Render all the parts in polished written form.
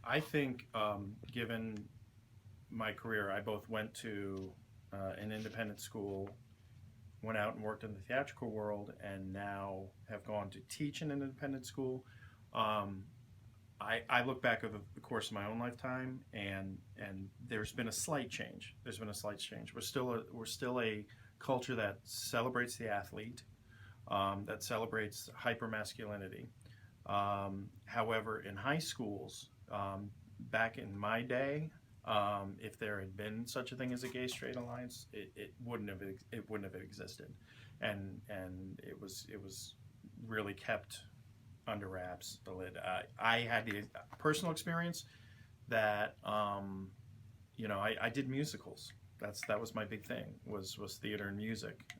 I think, given my career, I both went to an independent school, went out and worked in the theatrical world, and now have gone to teach in an independent school. Um, I look back over the course of my own lifetime, and there's been a slight change. There's been a slight change. We're still a culture that celebrates the athlete, that celebrates hypermasculinity. However, in high schools, back in my day, if there had been such a thing as a gay straight alliance, it wouldn't have existed, and it was really kept under wraps. The lid. I had the personal experience that I did musicals. That was my big thing, was theater and music,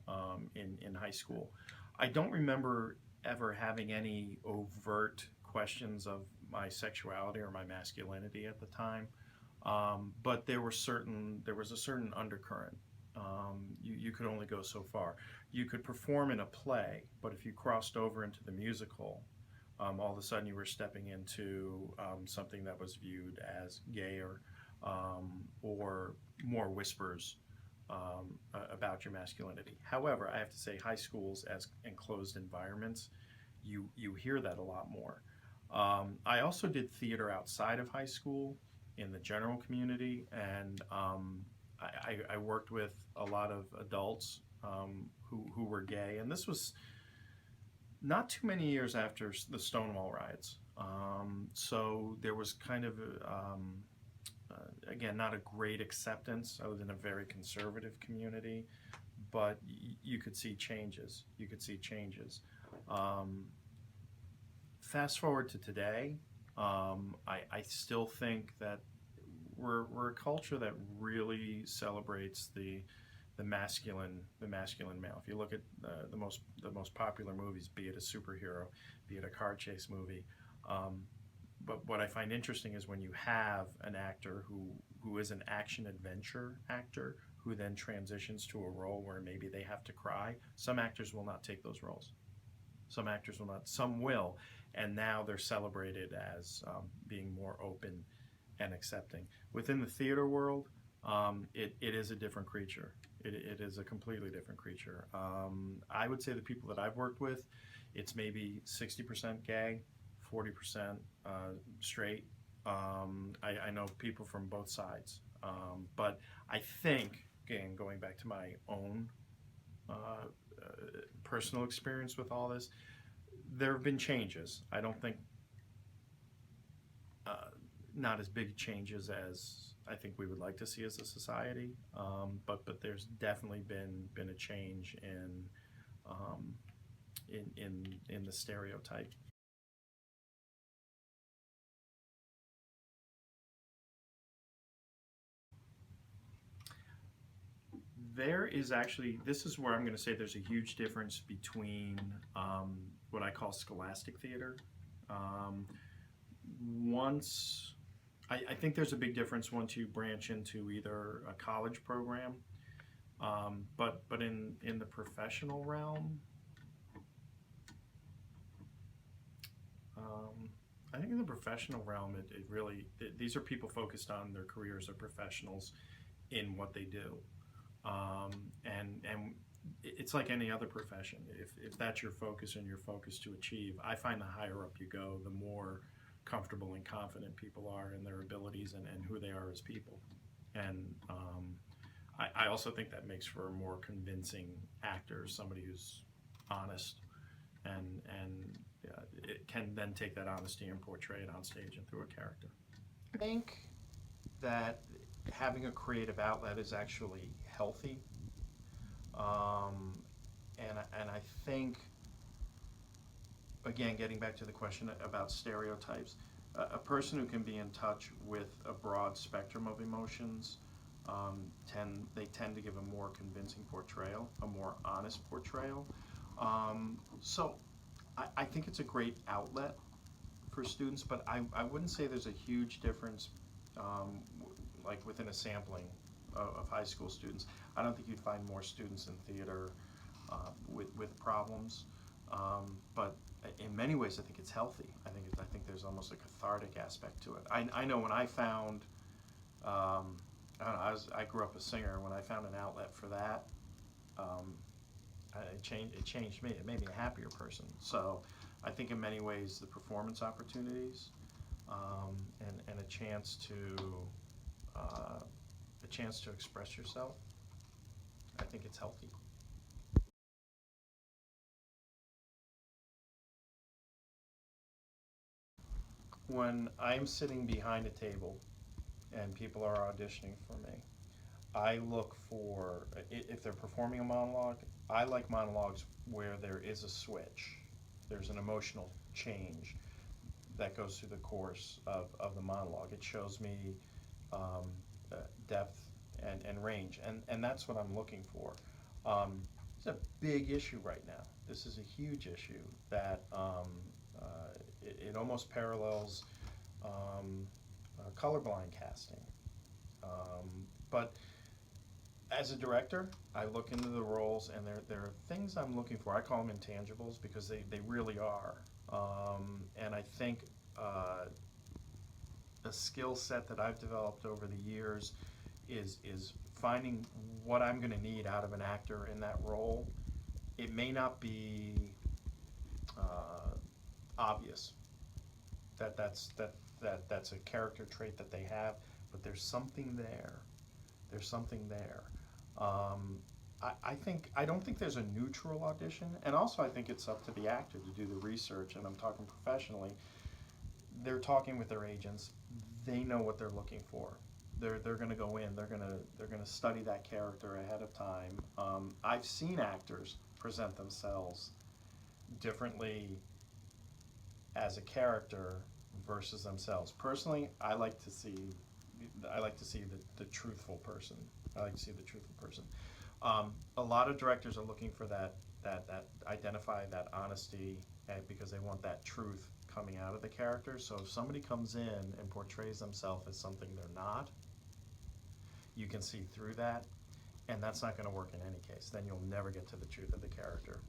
in high school. I don't remember ever having any overt questions of my sexuality or my masculinity at the time, but there was a certain undercurrent. You could only go so far. You could perform in a play, but if you crossed over into the musical, all of a sudden you were stepping into something that was viewed as gayer, or more whispers about your masculinity. However, I have to say, high schools as enclosed environments, you hear that a lot more. I also did theater outside of high school in the general community, and I worked with a lot of adults, who were gay, and this was not too many years after the Stonewall riots. So there was kind of, again, not a great acceptance. I was in a very conservative community, but you could see changes. You could see changes. Um, Fast forward to today, I still think that we're a culture that really celebrates the masculine male. If you look at the most popular movies, be it a superhero, be it a car chase movie, but what I find interesting is when you have an actor who is an action adventure actor who then transitions to a role where maybe they have to cry. Some actors will not take those roles. Some actors will not. Some will, and now they're celebrated as being more open and accepting. Within the theater world, it is a different creature. It is a completely different creature. I would say the people that I've worked with, it's maybe 60% gay, 40% straight. I know people from both sides. But I think, again, going back to my own personal experience with all this, there have been changes. I don't think uh, not as big changes as I think we would like to see as a society, but there's definitely been a change um, in the stereotype. There is actually, this is where I'm going to say there's a huge difference between what I call scholastic theater. Um, once I think there's a big difference once you branch into either a college program, but in the professional realm, um, I think in the professional realm, it really these are people focused on their careers, or professionals in what they do, um, and it's like any other profession. If that's your focus and your focus to achieve, I find the higher up you go, the more comfortable and confident people are in their abilities, and who they are as people. And I also think that makes for a more convincing actor, somebody who's honest, and it can then take that honesty and portray it on stage and through a character. I think that having a creative outlet is actually healthy, um, and I think, again, getting back to the question about stereotypes, a person who can be in touch with a broad spectrum of emotions, tend to give a more convincing portrayal, a more honest portrayal. So I think it's a great outlet for students, but I wouldn't say there's a huge difference, like within a sampling of high school students. I don't think you'd find more students in theater with problems. But in many ways, I think it's healthy. I think there's almost a cathartic aspect to it. I know when I found, I don't know, I grew up a singer. When I found an outlet for that, um, it changed me. It made me a happier person. So I think in many ways the performance opportunities, and a chance to express yourself, I think it's healthy. When I'm sitting behind a table and people are auditioning for me, I look for, if they're performing a monologue, I like monologues where there is a switch. There's an emotional change that goes through the course of the monologue. It shows me um, depth and range, and that's what I'm looking for. It's a big issue right now. This is a huge issue that it almost parallels colorblind casting. But as a director, I look into the roles, and there are things I'm looking for. I call them intangibles because they really are. And I think a skill set that I've developed over the years is finding what I'm going to need out of an actor in that role. It may not be obvious that's a character trait that they have, but there's something there. There's something there. I don't think there's a neutral audition, and also I think it's up to the actor to do the research. And I'm talking professionally. They're talking with their agents. They know what they're looking for. They're going to go in. They're going to study that character ahead of time. I've seen actors present themselves differently as a character versus themselves. Personally, I like to see the truthful person. I like to see the truthful person. A lot of directors are looking for that identify that honesty, because they want that truth coming out of the character. So if somebody comes in and portrays themselves as something they're not, you can see through that, and that's not going to work in any case. Then you'll never get to the truth of the character.